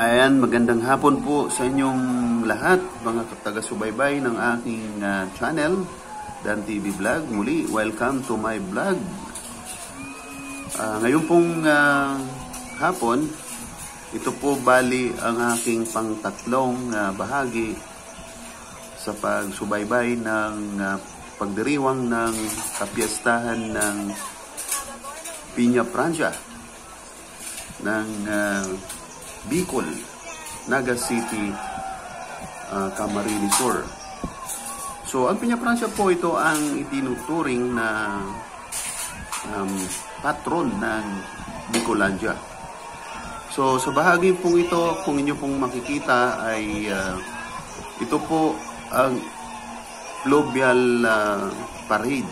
Ayan, magandang hapon po sa inyong lahat, mga taga-subaybay ng aking channel, Dan TV Vlog. Muli, welcome to my vlog. Ngayon pong hapon, ito po bali ang aking pangtatlong bahagi sa pagsubaybay ng pagdiriwang ng kapiyastahan ng Piña Francia ng Bicol, Naga City, Camarines Sur. So, ang Piña Francia po, ito ang itinuturing na patron ng Bicolandia. So, sa bahagi pong ito, kung inyo pong makikita ay ito po ang fluvial parade,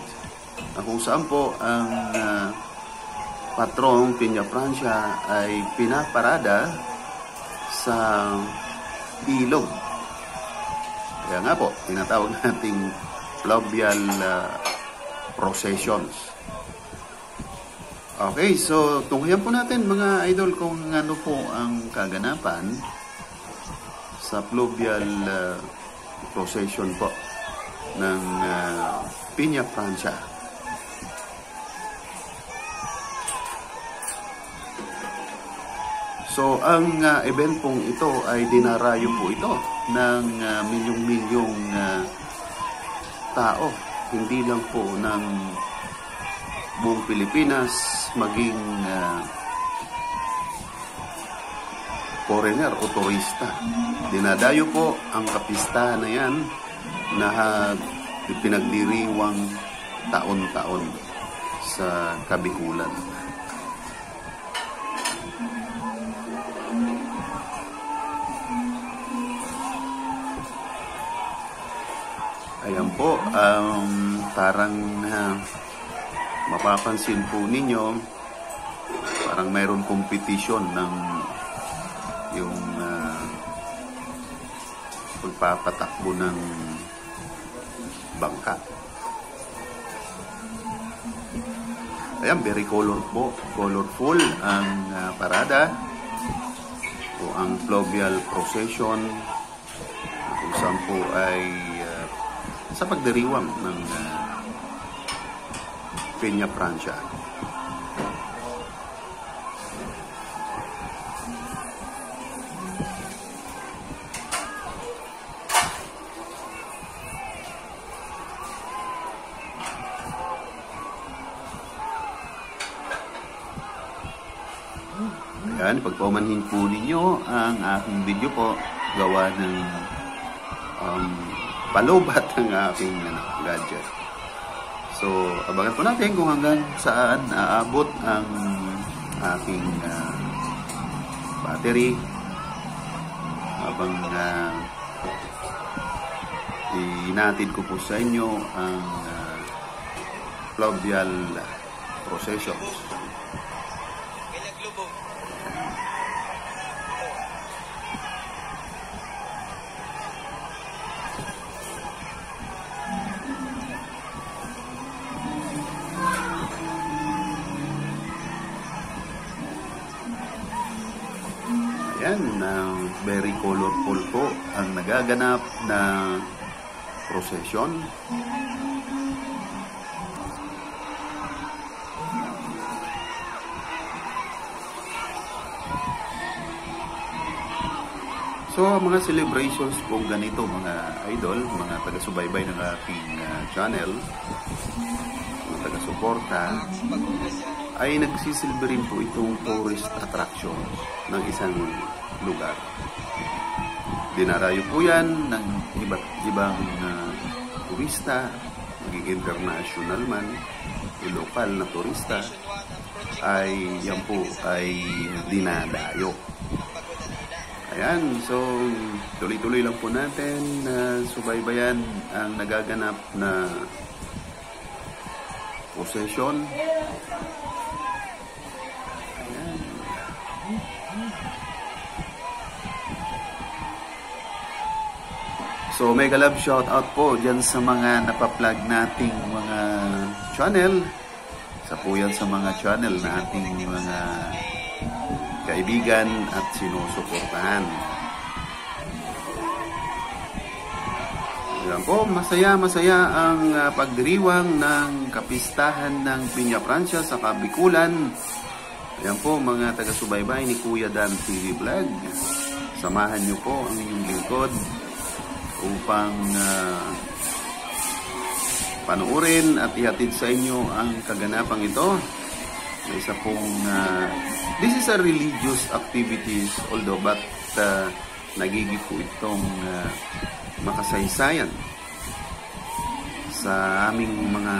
kung saan po ang patrong Piña Francia ay pinaparada sa ilog. Kaya nga po, tinatawag nating fluvial processions. Okay, so tunghayan po natin mga idol kung ano po ang kaganapan sa fluvial procession po ng Piña Francia. So, ang event pong ito ay dinarayo po ito ng milyong-milyong tao. Hindi lang po ng buong Pilipinas, maging foreigner o turista. Dinadayo po ang kapistahan na yan na pinagdiriwang taon-taon sa Kabikulan. Ayan po, parang mapapansin po ninyo, parang mayroon competition ng yung pagpapatakbo ng bangka. Ayan, very colorful ang parada o ang fluvial procession kung saan po ay sa pagdiriwang ng Piña Francia. Ayan, pagpamanhin po ninyo ang aking video po, gawa ng palubat ng aking gadget. So, abangan po natin kung hanggang saan aabot ang aking battery habang inatid ko po sa inyo ang fluvial processions. Ayan, very colorful po ang nagaganap na procession. So, mga celebrations po ganito mga idol, mga taga-subaybay ng aking channel, mga taga-suporta, ay nagsisilbi rin po itong tourist attraction ng isang lugar. Dinarayo po yan ng iba't ibang turista, maging international man, lokal na turista, ay yan po ay dinadayo. Ayan, so tuloy-tuloy lang po natin subaybayan ang nagaganap na procession. So, mega love shout out po dyan sa mga napaplug nating mga channel. Sa po yan sa mga channel na ating mga kaibigan at sinusuportahan. Ayan po, masaya ang pagdiriwang ng kapistahan ng Piña Francia sa Bikulan. Ayan po mga taga-subaybay ni Kuya Dan TV Vlog. Samahan niyo po ang inyong lingkod upang panuorin at ihatid sa inyo ang kaganapang ito. Isa pong this is a religious activities, although but nagiging po itong makasaysayan sa aming mga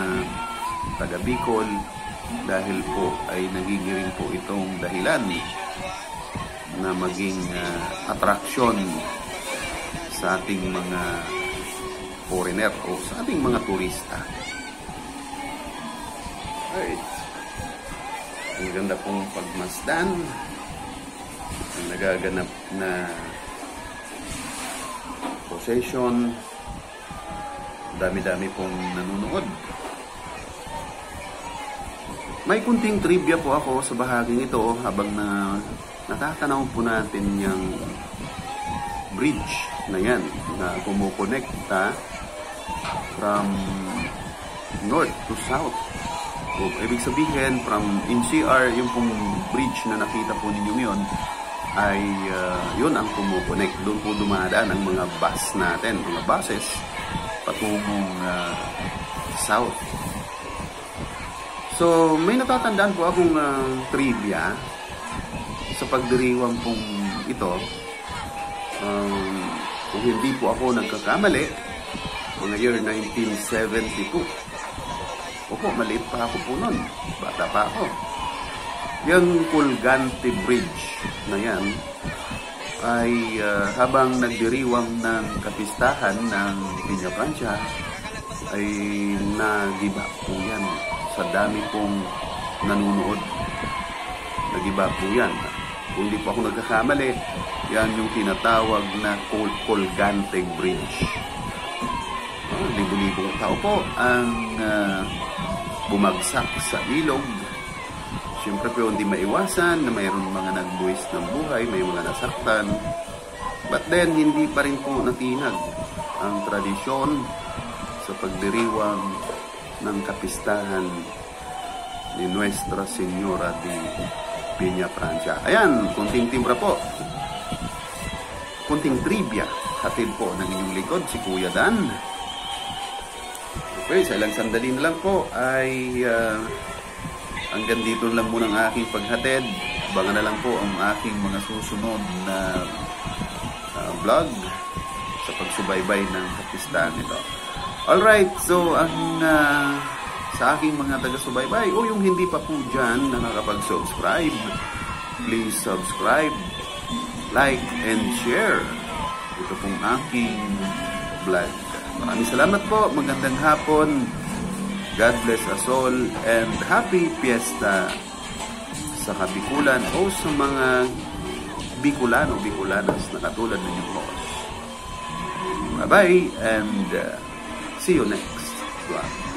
taga-Bicol dahil po ay nagigiring po itong dahilan na maging atraksyon sa ating mga foreigner o sa ating mga turista. Alright. Ang ganda pong pagmasdan ang nagaganap na procession. Dami-dami pong nanonood. May kunting trivia po ako sa bahaging ito habang natatanaw po natin yung bridge na yan na kumukonekta from north to south. So, ibig sabihin from NCR, yung pong bridge na nakita po ninyo ngayon ay yun ang kumukonek. Doon po dumadaan ang mga bus natin, mga buses patungong south. So may natatandaan po akong trivia sa pagdiriwang pong ito. Kung hindi po ako nagkakamali, mga year 1972. Opo, maliit pa ako po nun, bata pa ako. Yung Colgante Bridge na yan ay habang nagdiriwang ng kapistahan ng Piña Francia ay nagiba po yan sa dami pong nanunood. Nagiba po yan. Kung hindi po ako nagkakamali, yan yung tinatawag na Colgante Bridge. Libo-libong tao po ang bumagsak sa ilog. Siyempre po hindi maiwasan na mayroon mga nagbuwis ng buhay, may mga nasaktan. But then, hindi pa rin po natinag ang tradisyon sa pagdiriwang ng kapistahan ni Nuestra Señora de Piña Francia. Ayan, kunting timbra po. Kunting trivia. Hatid po ng inyong likod, si Kuya Dan. Okay, sa ilang sandali na lang po ay hanggang dito lang muna ang aking paghatid. Abangan na lang po ang aking mga susunod na vlog sa pagsubaybay ng kapistahan nito. Alright, so ang sa aking mga taga-subaybay o yung hindi pa po dyan nakakapag-subscribe, please subscribe, like, and share. Ito pong aking vlog. Maraming salamat po. Magandang hapon. God bless us all and happy fiesta sa Bikulan o sa mga Bicolano, Bicolanas na katulad ninyong host. Bye-bye and see you next vlog.